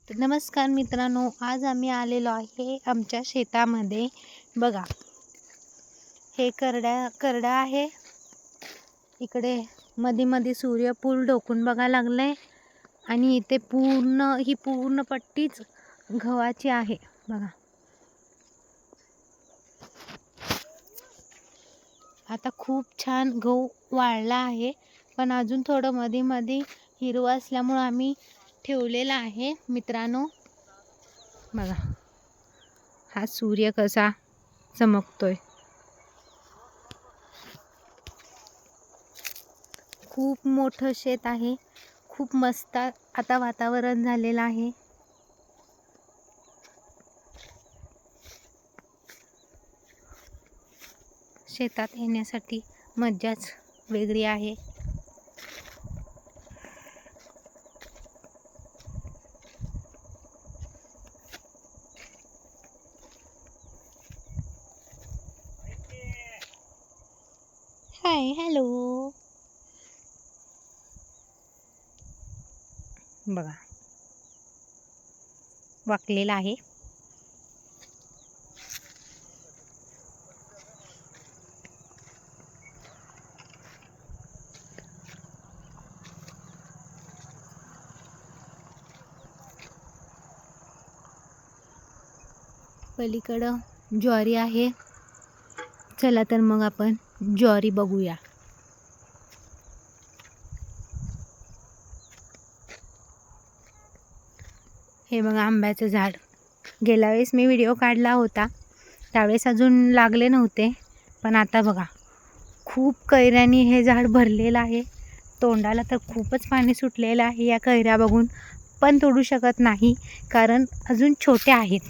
तर नमस्कार मित्रांनो, आज आम्ही आलेलो आहे आमच्या शेतामध्ये. बघा, हे करडा आहे. इकडे मध्ये मध्ये सूर्य पूल डोकून बघा लागलाय आणि इथे ही पूर्ण पट्टीच गव्हाची आहे. बघा, आता खूप छान गहू वाळला आहे, पण अजून थोडं मध्ये मध्ये हिरवं असल्यामुळे आम्ही ठेवलेला आहे. मित्रांनो बघा, हा सूर्य कसा चमकतोय. खूप मोठं शेत आहे, खूप मस्त आता वातावरण झालेलं आहे. शेतात येण्यासाठी मज्जाच वेगळी आहे. हाय, हॅलो. बघा, वाकलेला आहे. पलीकडं ज्वारी आहे. चला तर मग आपण ज्वारी बघूया. हे बघा, आंब्याचं झाड. गेल्या वेळेस मी व्हिडिओ काढला होता, त्यावेळेस अजून लागले नव्हते, पण आता बघा खूप कैऱ्यांनी हे झाड भरलेलं आहे. तोंडाला तर खूपच पाणी सुटलेलं आहे या कैऱ्या बघून, पण तोडू शकत नाही कारण अजून छोट्या आहेत.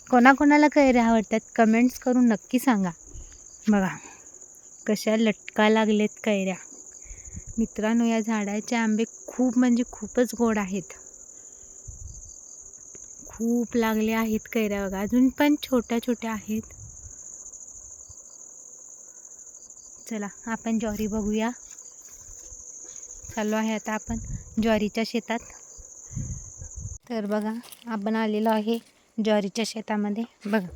कोणाकोणाला कैऱ्या आवडतात कमेंट्स करून नक्की सांगा. बघा कशा लटका लागलेत कैऱ्या. मित्रांनो, या झाडाचे आंबे खूप म्हणजे खूपच गोड आहेत. खूप लागले आहेत कैऱ्या. बघा, अजून पण छोट्या छोट्या आहेत. चला आपण ज्वारी बघूया. चाललो आहे आता आपण ज्वारीच्या शेतात. तर बघा, आपण आलेलो आहे ज्वारीच्या शेतामध्ये. बघा,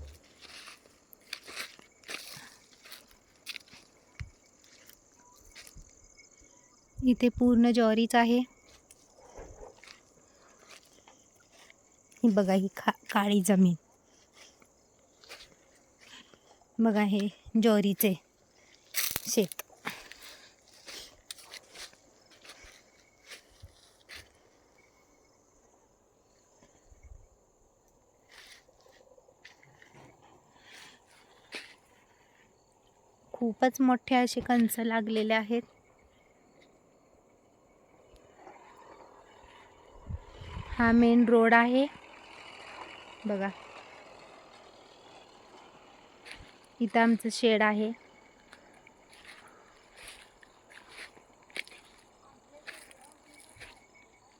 इथे पूर्ण ज्वारीच आहे. ही बघा, ही काळी जमीन. बघा, हे ज्वारीचे शेत. खूपच मोठे असे कंच लागलेले आहेत. हा मेन रोड आहे. बघा, इथं आमचं शेड आहे.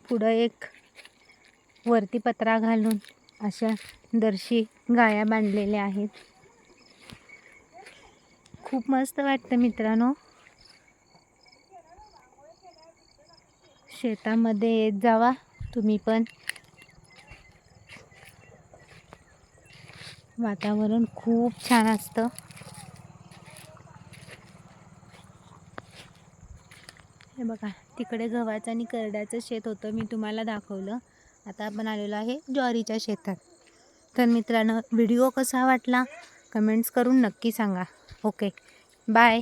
पुढं एक वरती पत्रा घालून अशा दर्शी गाया बांधलेल्या आहेत. खूप मस्त वाटतं मित्रांनो. शेतामध्ये येत जावा तुम्ही पण. वातावरण खूप छान असतं. हे बघा, तिकडे गव्हाचं आणि करड्याचं शेत होतं, मी तुम्हाला दाखवलं. आता आपण आलेलो आहे ज्वारीच्या शेतात. तर मित्रांनो, व्हिडिओ कसा वाटला कमेंट्स करून नक्की सांगा. Okay, bye.